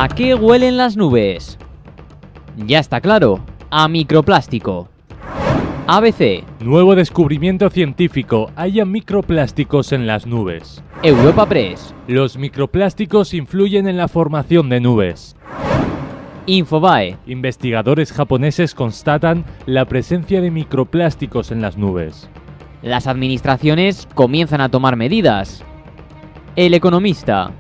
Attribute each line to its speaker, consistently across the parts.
Speaker 1: ¿A qué huelen las nubes? Ya está claro, a microplástico. ABC.
Speaker 2: Nuevo descubrimiento científico, haya microplásticos en las nubes.
Speaker 1: Europa Press.
Speaker 2: Los microplásticos influyen en la formación de nubes.
Speaker 1: Infobae.
Speaker 2: Investigadores japoneses constatan la presencia de microplásticos en las nubes.
Speaker 1: Las administraciones comienzan a tomar medidas. El Economista.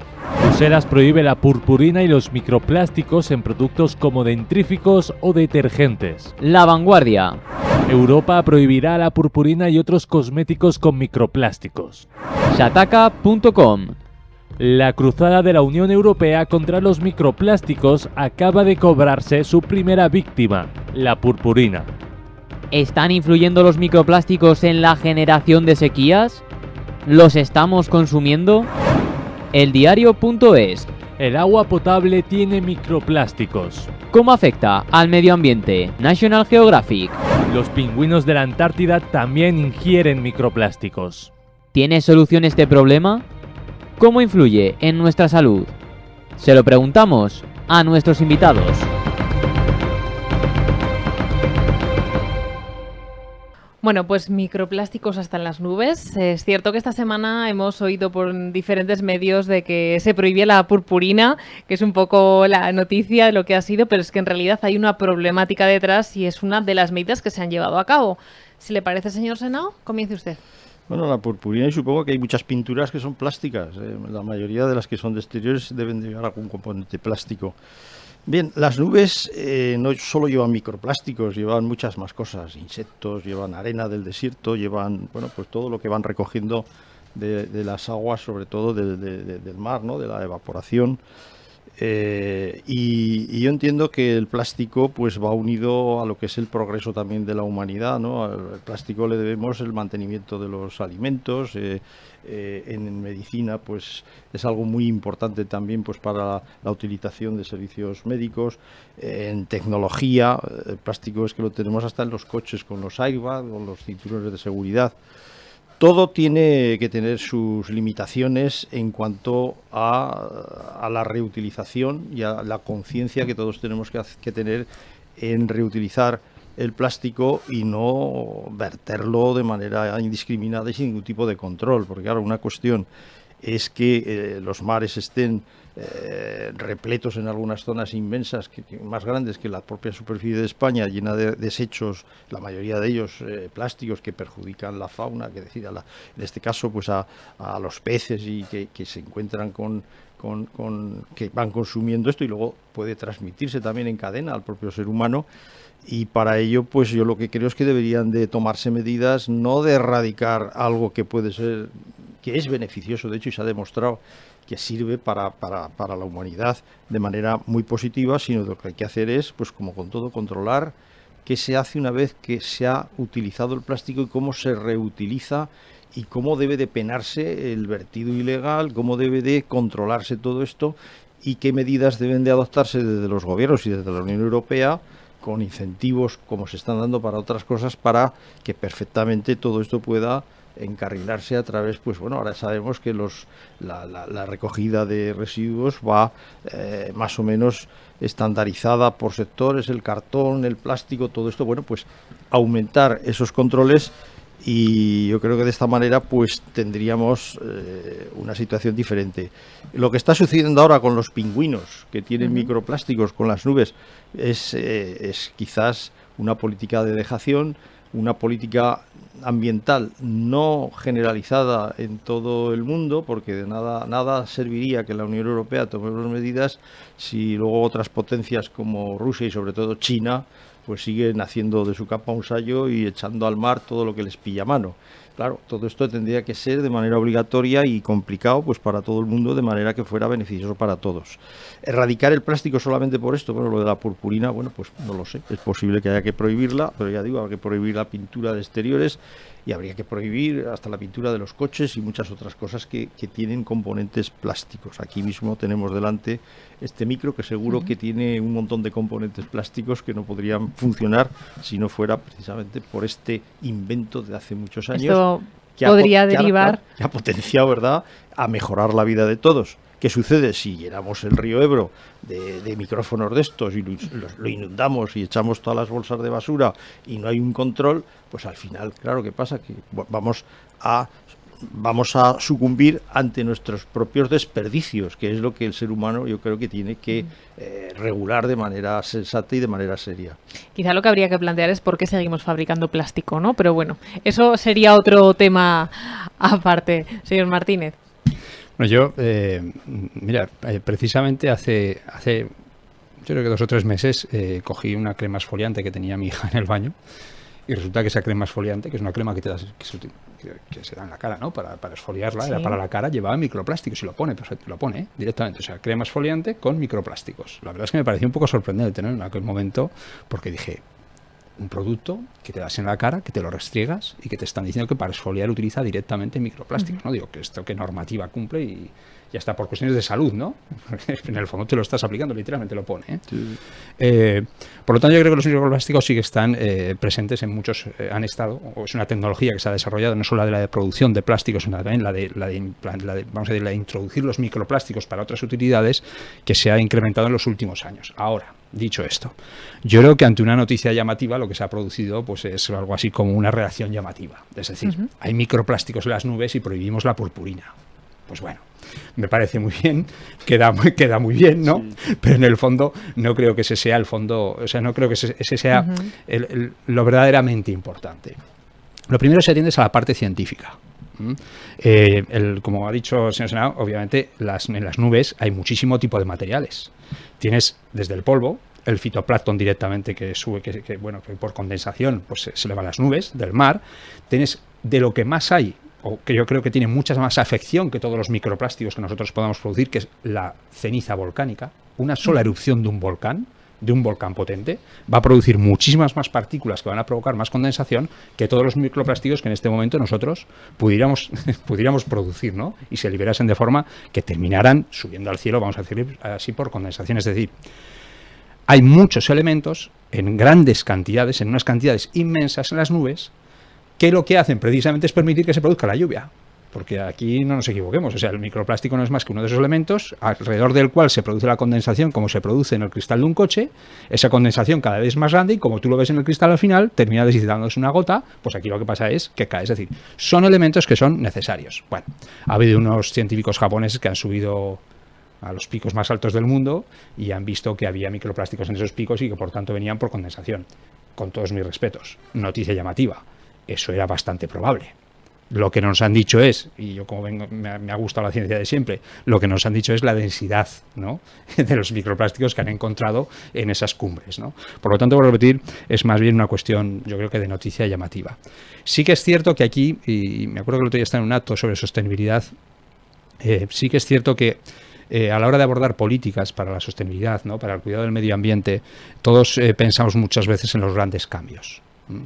Speaker 2: Bruselas prohíbe la purpurina y los microplásticos en productos como dentríficos o detergentes.
Speaker 1: La Vanguardia.
Speaker 2: Europa prohibirá la purpurina y otros cosméticos con microplásticos.
Speaker 1: Shataka.com.
Speaker 2: La cruzada de la Unión Europea contra los microplásticos acaba de cobrarse su primera víctima, la purpurina.
Speaker 1: ¿Están influyendo los microplásticos en la generación de sequías? ¿Los estamos consumiendo? Eldiario.es.
Speaker 2: El agua potable tiene microplásticos.
Speaker 1: ¿Cómo afecta al medio ambiente? National Geographic.
Speaker 2: Los pingüinos de la Antártida también ingieren microplásticos.
Speaker 1: ¿Tiene solución este problema? ¿Cómo influye en nuestra salud? Se lo preguntamos a nuestros invitados.
Speaker 3: Bueno, pues microplásticos hasta en las nubes. Es cierto que esta semana hemos oído por diferentes medios de que se prohibía la purpurina, que es un poco la noticia de lo que ha sido, pero es que en realidad hay una problemática detrás y es una de las medidas que se han llevado a cabo. Si le parece, señor Senao, comience usted.
Speaker 4: Bueno, la purpurina, y supongo que hay muchas pinturas que son plásticas. La mayoría de las que son de exteriores deben de llevar algún componente plástico. Bien, las nubes no solo llevan microplásticos, llevan muchas más cosas, insectos, llevan arena del desierto, llevan, bueno, pues todo lo que van recogiendo de las aguas, sobre todo del mar, ¿no? De la evaporación. Y yo entiendo que el plástico pues va unido a lo que es el progreso también de la humanidad, ¿no? Al plástico le debemos el mantenimiento de los alimentos, en medicina pues es algo muy importante también pues para la utilización de servicios médicos, en tecnología, el plástico es que lo tenemos hasta en los coches con los airbags, con los cinturones de seguridad. Todo tiene que tener sus limitaciones en cuanto a la reutilización y a la conciencia que todos tenemos que tener en reutilizar el plástico y no verterlo de manera indiscriminada y sin ningún tipo de control. Porque claro, una cuestión es que los mares estén repletos en algunas zonas inmensas, más grandes que la propia superficie de España, llena de desechos, la mayoría de ellos plásticos que perjudican la fauna, que decir, en este caso pues a los peces y que se encuentran que van consumiendo esto y luego puede transmitirse también en cadena al propio ser humano. Y para ello, pues yo lo que creo es que deberían de tomarse medidas, no de erradicar algo que puede ser, que es beneficioso, de hecho, y se ha demostrado que sirve para la humanidad de manera muy positiva, sino lo que hay que hacer es, pues como con todo, controlar qué se hace una vez que se ha utilizado el plástico y cómo se reutiliza y cómo debe de penarse el vertido ilegal, cómo debe de controlarse todo esto y qué medidas deben de adoptarse desde los gobiernos y desde la Unión Europea con incentivos como se están dando para otras cosas para que perfectamente todo esto pueda encarrilarse a través, pues bueno, ahora sabemos que la recogida de residuos va más o menos estandarizada por sectores, el cartón, el plástico, todo esto, bueno, pues aumentar esos controles y yo creo que de esta manera pues tendríamos una situación diferente. Lo que está sucediendo ahora con los pingüinos que tienen microplásticos con las nubes es quizás una política de dejación, una política ambiental no generalizada en todo el mundo, porque de nada serviría que la Unión Europea tome unas medidas si luego otras potencias como Rusia y sobre todo China pues siguen haciendo de su capa un sayo y echando al mar todo lo que les pilla a mano. Claro, todo esto tendría que ser de manera obligatoria y complicado pues para todo el mundo, de manera que fuera beneficioso para todos. Erradicar el plástico solamente por esto, bueno, lo de la purpurina, bueno, pues no lo sé. Es posible que haya que prohibirla, pero ya digo, habrá que prohibir la pintura de exteriores y habría que prohibir hasta la pintura de los coches y muchas otras cosas que tienen componentes plásticos. Aquí mismo tenemos delante este micro que seguro que tiene un montón de componentes plásticos que no podrían funcionar si no fuera precisamente por este invento de hace muchos años.
Speaker 3: Esto podría derivar...
Speaker 4: Que ha potenciado, ¿verdad?, a mejorar la vida de todos. ¿Qué sucede? Si llenamos el río Ebro de micrófonos de estos y lo inundamos y echamos todas las bolsas de basura y no hay un control, pues al final, claro, ¿qué pasa? Que vamos a sucumbir ante nuestros propios desperdicios, que es lo que el ser humano yo creo que tiene que regular de manera sensata y de manera seria.
Speaker 3: Quizá lo que habría que plantear es por qué seguimos fabricando plástico, ¿no? Pero bueno, eso sería otro tema aparte. Señor Martínez.
Speaker 5: Bueno, yo, precisamente hace yo creo que 2 o 3 meses cogí una crema exfoliante que tenía mi hija en el baño. Y resulta que esa crema exfoliante, que es una crema que se da en la cara, ¿no? Para exfoliarla,
Speaker 3: sí.
Speaker 5: Era para la cara, llevaba microplásticos y lo pone directamente. O sea, crema exfoliante con microplásticos. La verdad es que me pareció un poco sorprendente, ¿no? En aquel momento, porque dije, un producto que te das en la cara, que te lo restriegas y que te están diciendo que para exfoliar utiliza directamente microplásticos, ¿no? Digo, que esto qué normativa cumple y ya está por cuestiones de salud, ¿no? En el fondo te lo estás aplicando, literalmente lo pone, ¿eh? Sí. Por lo tanto, yo creo que los microplásticos sí que están presentes en muchos, han estado, o es una tecnología que se ha desarrollado, no solo la de producción de plásticos, sino también la de introducir los microplásticos para otras utilidades, que se ha incrementado en los últimos años. Ahora, dicho esto, yo creo que ante una noticia llamativa lo que se ha producido pues es algo así como una reacción llamativa. Es decir, hay microplásticos en las nubes y prohibimos la purpurina. Pues bueno, me parece muy bien, queda muy bien, ¿no? Sí. Pero en el fondo no creo que ese sea el fondo, o sea, no creo que ese sea lo verdaderamente importante. Lo primero se atiende a la parte científica. Como ha dicho el señor Senado, obviamente en las nubes hay muchísimo tipo de materiales. Tienes desde el polvo, el fitoplancton directamente que sube, que por condensación pues se eleva a las nubes del mar. Tienes de lo que más hay, o que yo creo que tiene mucha más afección que todos los microplásticos que nosotros podamos producir, que es la ceniza volcánica. Una sola erupción de un volcán potente, va a producir muchísimas más partículas que van a provocar más condensación que todos los microplásticos que en este momento nosotros pudiéramos producir, ¿no? Y se liberasen de forma que terminaran subiendo al cielo, vamos a decir así, por condensación. Es decir, hay muchos elementos en grandes cantidades, en unas cantidades inmensas en las nubes, que lo que hacen precisamente es permitir que se produzca la lluvia. Porque aquí no nos equivoquemos, o sea, el microplástico no es más que uno de esos elementos alrededor del cual se produce la condensación como se produce en el cristal de un coche. Esa condensación cada vez es más grande y como tú lo ves en el cristal al final, termina deslizando una gota, pues aquí lo que pasa es que cae. Es decir, son elementos que son necesarios. Bueno, ha habido unos científicos japoneses que han subido a los picos más altos del mundo y han visto que había microplásticos en esos picos y que por tanto venían por condensación. Con todos mis respetos, noticia llamativa. Eso era bastante probable. Lo que nos han dicho es, y yo como vengo, me ha gustado la ciencia de siempre, lo que nos han dicho es la densidad, ¿no?, de los microplásticos que han encontrado en esas cumbres, ¿no? Por lo tanto, por repetir, es más bien una cuestión, yo creo que de noticia llamativa. Sí que es cierto que aquí, y me acuerdo que el otro día estaba en un acto sobre sostenibilidad, sí que es cierto que a la hora de abordar políticas para la sostenibilidad, ¿no?, para el cuidado del medio ambiente, todos pensamos muchas veces en los grandes cambios.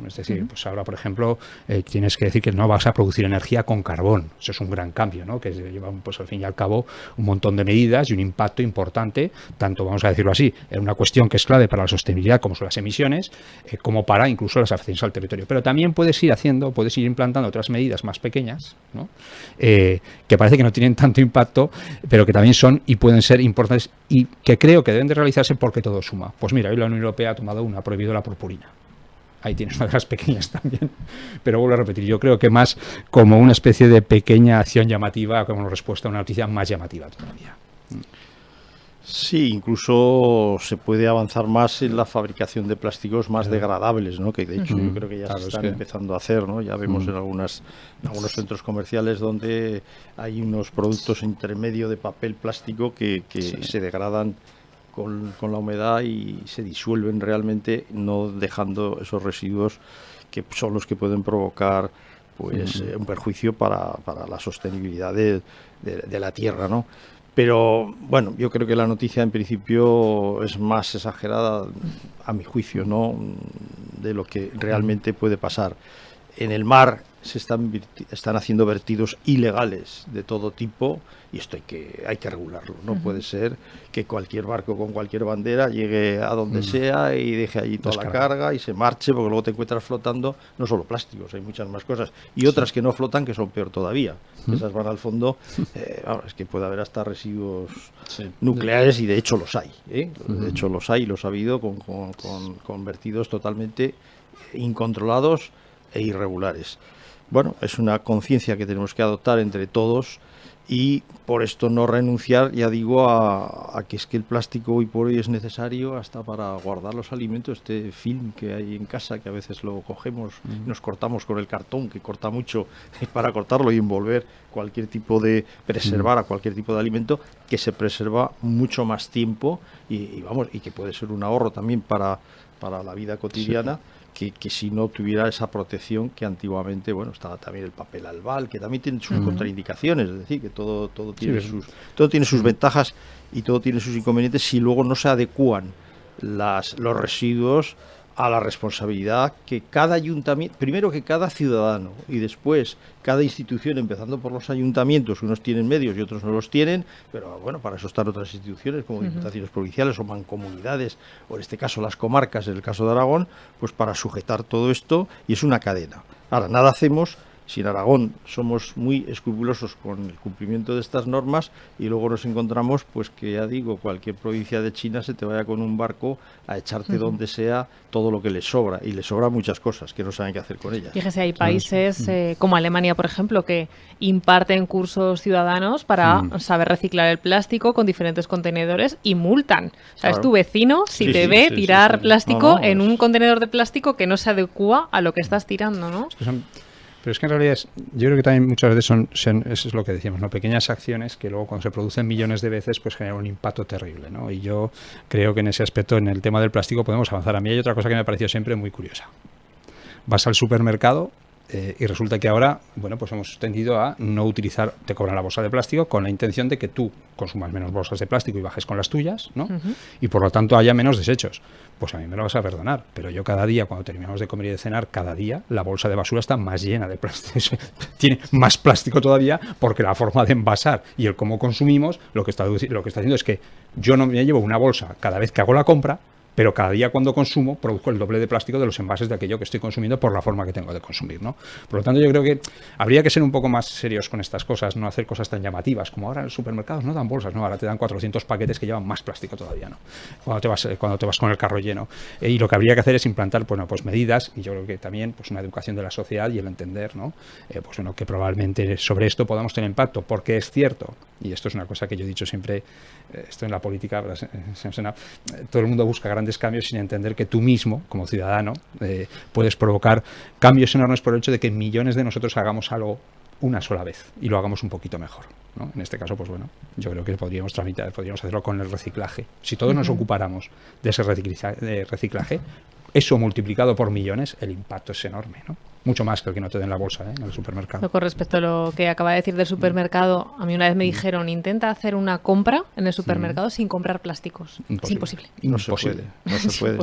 Speaker 5: Es decir, pues ahora, por ejemplo, tienes que decir que no vas a producir energía con carbón. Eso es un gran cambio, ¿no?, que lleva, pues al fin y al cabo, un montón de medidas y un impacto importante, tanto, vamos a decirlo así, en una cuestión que es clave para la sostenibilidad, como son las emisiones, como para incluso las afecciones al territorio. Pero también puedes ir implantando otras medidas más pequeñas, ¿no?, que parece que no tienen tanto impacto, pero que también son y pueden ser importantes y que creo que deben de realizarse porque todo suma. Pues mira, hoy la Unión Europea ha tomado ha prohibido la purpurina. Ahí tienes una de las pequeñas también, pero vuelvo a repetir, yo creo que más como una especie de pequeña acción llamativa, como respuesta a una noticia más llamativa todavía.
Speaker 4: Sí, incluso se puede avanzar más en la fabricación de plásticos más degradables, ¿no?, que de hecho yo creo que ya se están empezando a hacer, ¿no? Ya vemos en algunos centros comerciales donde hay unos productos intermedio de papel plástico que se degradan con la humedad y se disuelven realmente, no dejando esos residuos que son los que pueden provocar pues un perjuicio para la sostenibilidad de la tierra, ¿no? Pero bueno, yo creo que la noticia en principio es más exagerada, a mi juicio, ¿no?, de lo que realmente puede pasar. En el mar están haciendo vertidos ilegales de todo tipo, y esto hay que regularlo. No puede ser que cualquier barco con cualquier bandera llegue a donde sea y deje allí toda la carga y se marche, porque luego te encuentras flotando no solo plásticos, hay muchas más cosas, y otras que no flotan, que son peor todavía. Esas van al fondo. Es que puede haber hasta residuos nucleares, y de hecho los hay. De hecho los hay, los ha habido con vertidos totalmente incontrolados e irregulares. Bueno, es una conciencia que tenemos que adoptar entre todos, y por esto no renunciar, ya digo, a que es que el plástico hoy por hoy es necesario hasta para guardar los alimentos. Este film que hay en casa, que a veces lo cogemos y nos cortamos con el cartón, que corta mucho, para cortarlo y envolver cualquier tipo de, preservar a cualquier tipo de alimento, que se preserva mucho más tiempo, y vamos, y que puede ser un ahorro también para la vida cotidiana. Que si no tuviera esa protección que antiguamente, bueno, estaba también el papel albal, que también tiene sus contraindicaciones, es decir, que todo tiene sus ventajas y todo tiene sus inconvenientes si luego no se adecúan los residuos a la responsabilidad que cada ayuntamiento, primero que cada ciudadano, y después cada institución, empezando por los ayuntamientos. Unos tienen medios y otros no los tienen, pero bueno, para eso están otras instituciones como diputaciones provinciales o mancomunidades, o en este caso las comarcas, en el caso de Aragón, pues para sujetar todo esto, y es una cadena. Ahora, nada hacemos si en Aragón somos muy escrupulosos con el cumplimiento de estas normas, y luego nos encontramos, pues que ya digo, cualquier provincia de China se te vaya con un barco a echarte donde sea todo lo que les sobra, y les sobra muchas cosas que no saben qué hacer con ellas.
Speaker 3: Fíjese, hay países como Alemania, por ejemplo, que imparten cursos ciudadanos para saber reciclar el plástico con diferentes contenedores y multan. O sea, es tu vecino si te ve tirar plástico en un contenedor de plástico que no se adecua a lo que estás tirando, ¿no?
Speaker 5: Pero es que en realidad yo creo que también muchas veces eso es lo que decíamos, ¿no? Pequeñas acciones que luego, cuando se producen millones de veces, pues generan un impacto terrible, ¿no? Y yo creo que en ese aspecto, en el tema del plástico, podemos avanzar. A mí hay otra cosa que me ha parecido siempre muy curiosa. Vas al supermercado y resulta que ahora, bueno, pues hemos tendido a no utilizar, te cobran la bolsa de plástico con la intención de que tú consumas menos bolsas de plástico y bajes con las tuyas, ¿no? Y por lo tanto haya menos desechos. Pues a mí me lo vas a perdonar, pero yo cada día, cuando terminamos de comer y de cenar, cada día la bolsa de basura está más llena de plástico. Tiene más plástico todavía, porque la forma de envasar y el cómo consumimos lo que está haciendo es que yo no me llevo una bolsa cada vez que hago la compra, pero cada día cuando consumo produzco el doble de plástico de los envases de aquello que estoy consumiendo por la forma que tengo de consumir, ¿no? Por lo tanto, yo creo que habría que ser un poco más serios con estas cosas, no hacer cosas tan llamativas, como ahora en los supermercados no dan bolsas, no, ahora te dan 400 paquetes que llevan más plástico todavía, ¿no? Cuando te vas con el carro lleno. Y lo que habría que hacer es implantar, bueno, pues medidas, y yo creo que también pues una educación de la sociedad y el entender, ¿no? Pues bueno, que probablemente sobre esto podamos tener impacto, porque es cierto, y esto es una cosa que yo he dicho siempre, esto en la política, todo el mundo busca grandes cambios sin entender que tú mismo, como ciudadano, puedes provocar cambios enormes por el hecho de que millones de nosotros hagamos algo una sola vez y lo hagamos un poquito mejor, ¿no? En este caso, pues bueno, yo creo que podríamos hacerlo con el reciclaje. Si todos nos ocupáramos de ese reciclaje, eso multiplicado por millones, el impacto es enorme, ¿no? Mucho más que el que no te den la bolsa en el supermercado.
Speaker 3: Con respecto a lo que acaba de decir del supermercado, a mí una vez me dijeron, intenta hacer una compra en el supermercado sin comprar plásticos. Es imposible.
Speaker 4: No se puede. No se puede.